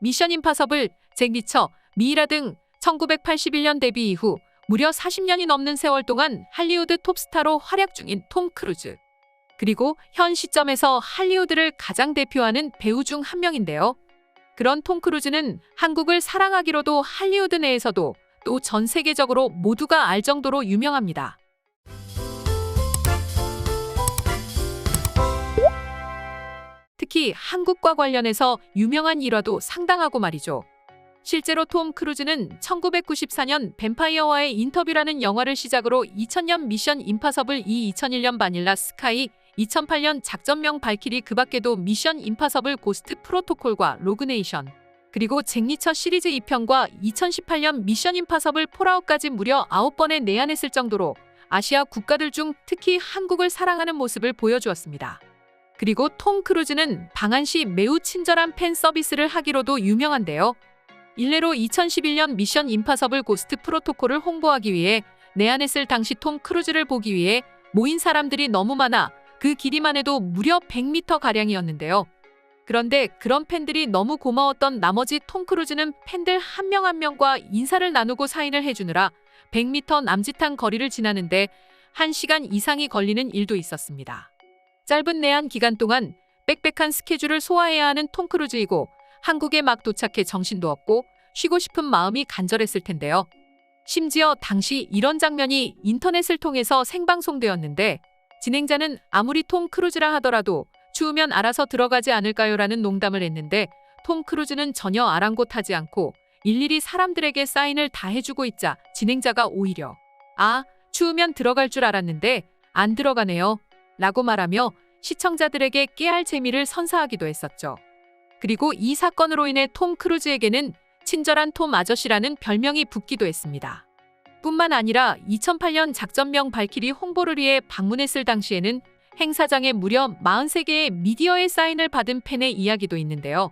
미션 임파서블, 잭 리처, 미이라 등 1981년 데뷔 이후 무려 40년이 넘는 세월 동안 할리우드 톱스타로 활약 중인 톰 크루즈. 그리고 현 시점에서 할리우드를 가장 대표하는 배우 중 한 명인데요. 그런 톰 크루즈는 한국을 사랑하기로도 할리우드 내에서도 또 전 세계적으로 모두가 알 정도로 유명합니다. 특히 한국과 관련해서 유명한 일화도 상당하고 말이죠. 실제로 톰 크루즈는 1994년 뱀파이어와의 인터뷰라는 영화를 시작으로 2000년 미션 임파서블 2, 2001년 바닐라 스카이, 2008년 작전명 발키리 그 밖에도 미션 임파서블 고스트 프로토콜과 로그네이션, 그리고 잭 리처 시리즈 2편과 2018년 미션 임파서블 폴아웃까지 무려 9번에 내한했을 정도로 아시아 국가들 중 특히 한국을 사랑하는 모습을 보여주었습니다. 그리고 톰 크루즈는 방한 시 매우 친절한 팬 서비스를 하기로도 유명한데요. 일례로 2011년 미션 임파서블 고스트 프로토콜을 홍보하기 위해 내한했을 당시 톰 크루즈를 보기 위해 모인 사람들이 너무 많아 그 길이만 해도 무려 100m가량이었는데요. 그런데 그런 팬들이 너무 고마웠던 나머지 톰 크루즈는 팬들 한 명 한 명과 인사를 나누고 사인을 해주느라 100m 남짓한 거리를 지나는데 1시간 이상이 걸리는 일도 있었습니다. 짧은 내한 기간 동안 빽빽한 스케줄을 소화해야 하는 톰 크루즈이고 한국에 막 도착해 정신도 없고 쉬고 싶은 마음이 간절했을 텐데요. 심지어 당시 이런 장면이 인터넷을 통해서 생방송되었는데 진행자는 아무리 톰 크루즈라 하더라도 추우면 알아서 들어가지 않을까요라는 농담을 했는데 톰 크루즈는 전혀 아랑곳하지 않고 일일이 사람들에게 사인을 다 해주고 있자 진행자가 오히려 "아, 추우면 들어갈 줄 알았는데 안 들어가네요" 라고 말하며 시청자들에게 깨알 재미를 선사하기도 했었죠. 그리고 이 사건으로 인해 톰 크루즈에게는 친절한 톰 아저씨라는 별명이 붙기도 했습니다. 뿐만 아니라 2008년 작전명 발키리 홍보를 위해 방문했을 당시에는 행사장에 무려 43개의 미디어의 사인을 받은 팬의 이야기도 있는데요.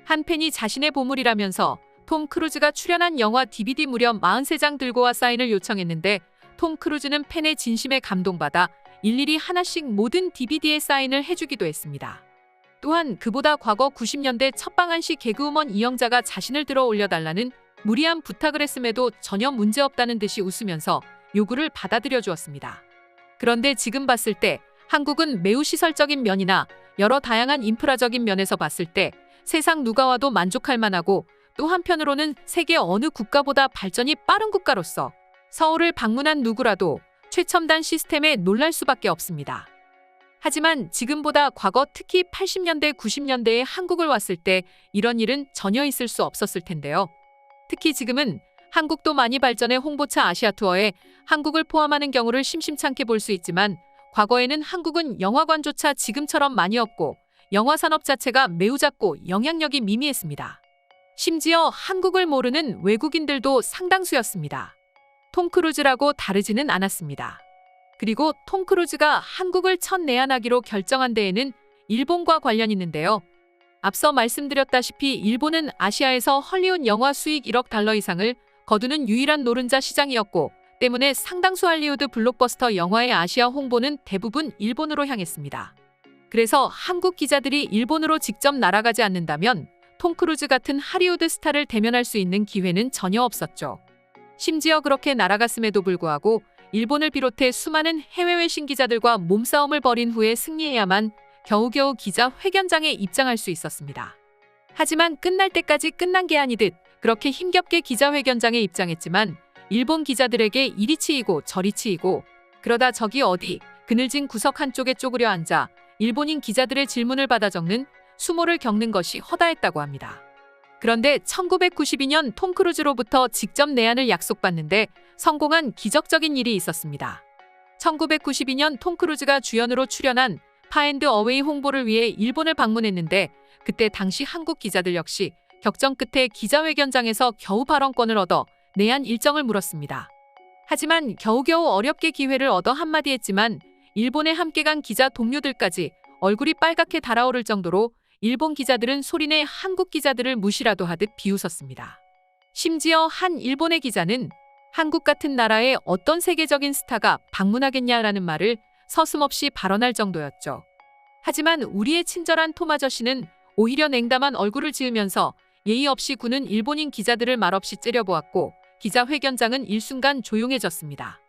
한 팬이 자신의 보물이라면서 톰 크루즈가 출연한 영화 DVD 무려 43장 들고 와 사인을 요청했는데 톰 크루즈는 팬의 진심에 감동받아 일일이 하나씩 모든 DVD에 사인을 해주기도 했습니다. 또한 그보다 과거 90년대 첫방한시 개그우먼 이영자가 자신을 들어 올려달라는 무리한 부탁을 했음에도 전혀 문제없다는 듯이 웃으면서 요구를 받아들여 주었습니다. 그런데 지금 봤을 때 한국은 매우 시설적인 면이나 여러 다양한 인프라적인 면에서 봤을 때 세상 누가 와도 만족할 만하고 또 한편으로는 세계 어느 국가보다 발전이 빠른 국가로서 서울을 방문한 누구라도 최첨단 시스템에 놀랄 수밖에 없습니다. 하지만 지금보다 과거 특히 80년대, 90년대에 한국을 왔을 때 이런 일은 전혀 있을 수 없었을 텐데요. 특히 지금은 한국도 많이 발전해 홍보차 아시아 투어에 한국을 포함하는 경우를 심심찮게 볼 수 있지만 과거에는 한국은 영화관조차 지금처럼 많이 없고 영화 산업 자체가 매우 작고 영향력이 미미했습니다. 심지어 한국을 모르는 외국인들도 상당수였습니다. 톰 크루즈라고 다르지는 않았습니다. 그리고 톰 크루즈가 한국을 첫 내한하기로 결정한 데에는 일본과 관련이 있는데요. 앞서 말씀드렸다시피 일본은 아시아에서 헐리우드 영화 수익 1억 달러 이상을 거두는 유일한 노른자 시장이었고 때문에 상당수 할리우드 블록버스터 영화의 아시아 홍보는 대부분 일본으로 향했습니다. 그래서 한국 기자들이 일본으로 직접 날아가지 않는다면 톰 크루즈 같은 할리우드 스타를 대면할 수 있는 기회는 전혀 없었죠. 심지어 그렇게 날아갔음에도 불구하고 일본을 비롯해 수많은 해외 외신 기자들과 몸싸움을 벌인 후에 승리해야만 겨우겨우 기자 회견장에 입장할 수 있었습니다. 하지만 끝날 때까지 끝난 게 아니듯 그렇게 힘겹게 기자회견장에 입장했지만 일본 기자들에게 이리 치이고 저리 치이고 그러다 저기 어디 그늘진 구석 한쪽에 쪼그려 앉아 일본인 기자들의 질문을 받아 적는 수모를 겪는 것이 허다했다고 합니다. 그런데 1992년 톰 크루즈로부터 직접 내한을 약속받는데 성공한 기적적인 일이 있었습니다. 1992년 톰 크루즈가 주연으로 출연한 파앤드 어웨이 홍보를 위해 일본을 방문했는데 그때 당시 한국 기자들 역시 격정 끝에 기자회견장에서 겨우 발언권을 얻어 내한 일정을 물었습니다. 하지만 겨우겨우 어렵게 기회를 얻어 한마디 했지만 일본에 함께 간 기자 동료들까지 얼굴이 빨갛게 달아오를 정도로 일본 기자들은 소리내 한국 기자들을 무시라도 하듯 비웃었습니다. 심지어 한 일본의 기자는 한국 같은 나라에 어떤 세계적인 스타가 방문하겠냐라는 말을 서슴없이 발언할 정도였죠. 하지만 우리의 친절한 톰 아저씨는 오히려 냉담한 얼굴을 지으면서 예의 없이 구는 일본인 기자들을 말없이 째려보았고 기자회견장은 일순간 조용해졌습니다.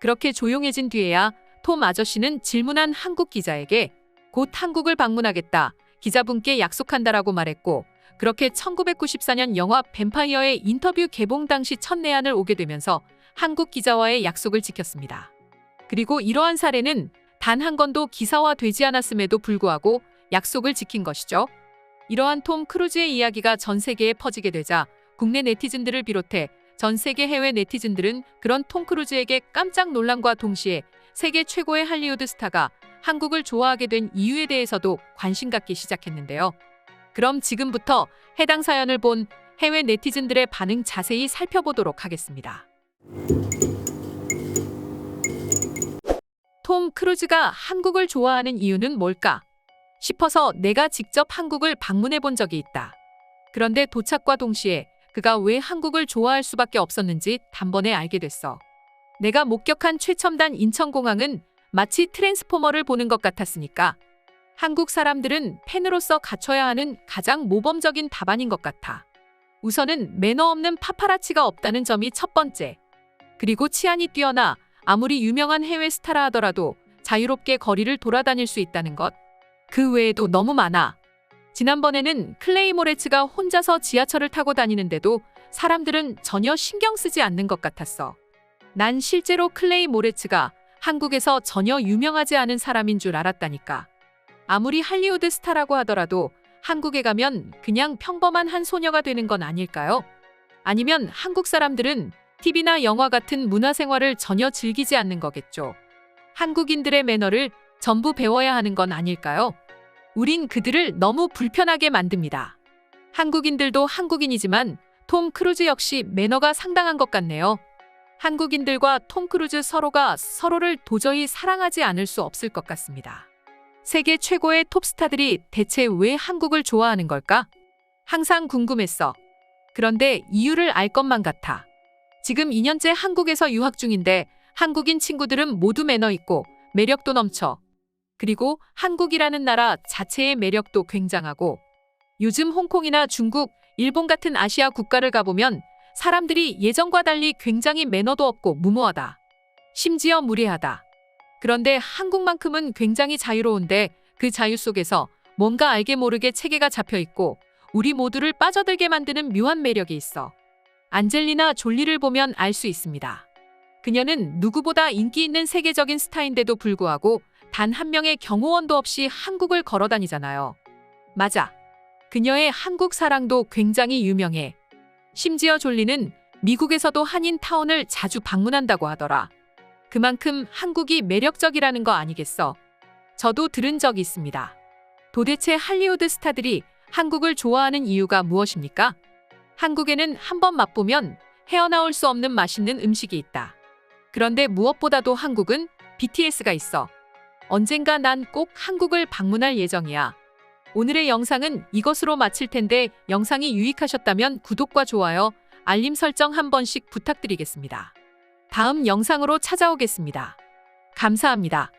그렇게 조용해진 뒤에야 톰 아저씨는 질문한 한국 기자에게 곧 한국을 방문하겠다, 기자분께 약속한다라고 말했고, 그렇게 1994년 영화 뱀파이어의 인터뷰 개봉 당시 첫 내한을 오게 되면서 한국 기자와의 약속을 지켰습니다. 그리고 이러한 사례는 단 한 건도 기사화되지 않았음에도 불구하고 약속을 지킨 것이죠. 이러한 톰 크루즈의 이야기가 전 세계에 퍼지게 되자 국내 네티즌들을 비롯해 전 세계 해외 네티즌들은 그런 톰 크루즈에게 깜짝 놀람과 동시에 세계 최고의 할리우드 스타가 한국을 좋아하게 된 이유에 대해서도 관심 갖기 시작했는데요. 그럼 지금부터 해당 사연을 본 해외 네티즌들의 반응 자세히 살펴보도록 하겠습니다. 톰 크루즈가 한국을 좋아하는 이유는 뭘까 싶어서 내가 직접 한국을 방문해 본 적이 있다. 그런데 도착과 동시에 그가 왜 한국을 좋아할 수밖에 없었는지 단번에 알게 됐어. 내가 목격한 최첨단 인천공항은 마치 트랜스포머를 보는 것 같았으니까. 한국 사람들은 팬으로서 갖춰야 하는 가장 모범적인 답안인 것 같아. 우선은 매너 없는 파파라치가 없다는 점이 첫 번째. 그리고 치안이 뛰어나 아무리 유명한 해외 스타라 하더라도 자유롭게 거리를 돌아다닐 수 있다는 것. 그 외에도 너무 많아. 지난번에는 클레이 모레츠가 혼자서 지하철을 타고 다니는데도 사람들은 전혀 신경 쓰지 않는 것 같았어. 난 실제로 클레이 모레츠가 한국에서 전혀 유명하지 않은 사람인 줄 알았다니까. 아무리 할리우드 스타라고 하더라도 한국에 가면 그냥 평범한 한 소녀가 되는 건 아닐까요? 아니면 한국 사람들은 TV나 영화 같은 문화생활을 전혀 즐기지 않는 거겠죠. 한국인들의 매너를 전부 배워야 하는 건 아닐까요? 우린 그들을 너무 불편하게 만듭니다. 한국인들도 한국인이지만 톰 크루즈 역시 매너가 상당한 것 같네요. 한국인들과 톰 크루즈 서로가 서로를 도저히 사랑하지 않을 수 없을 것 같습니다. 세계 최고의 톱스타들이 대체 왜 한국을 좋아하는 걸까? 항상 궁금했어. 그런데 이유를 알 것만 같아. 지금 2년째 한국에서 유학 중인데 한국인 친구들은 모두 매너 있고 매력도 넘쳐. 그리고 한국이라는 나라 자체의 매력도 굉장하고, 요즘 홍콩이나 중국, 일본 같은 아시아 국가를 가보면 사람들이 예전과 달리 굉장히 매너도 없고 무모하다. 심지어 무례하다. 그런데 한국만큼은 굉장히 자유로운데 그 자유 속에서 뭔가 알게 모르게 체계가 잡혀 있고 우리 모두를 빠져들게 만드는 묘한 매력이 있어. 안젤리나 졸리를 보면 알 수 있습니다. 그녀는 누구보다 인기 있는 세계적인 스타인데도 불구하고 단 한 명의 경호원도 없이 한국을 걸어 다니잖아요. 맞아. 그녀의 한국 사랑도 굉장히 유명해. 심지어 졸리는 미국에서도 한인타운을 자주 방문한다고 하더라. 그만큼 한국이 매력적이라는 거 아니겠어? 저도 들은 적이 있습니다. 도대체 할리우드 스타들이 한국을 좋아하는 이유가 무엇입니까? 한국에는 한번 맛보면 헤어나올 수 없는 맛있는 음식이 있다. 그런데 무엇보다도 한국은 BTS가 있어. 언젠가 난 꼭 한국을 방문할 예정이야. 오늘의 영상은 이것으로 마칠 텐데 영상이 유익하셨다면 구독과 좋아요, 알림 설정 한 번씩 부탁드리겠습니다. 다음 영상으로 찾아오겠습니다. 감사합니다.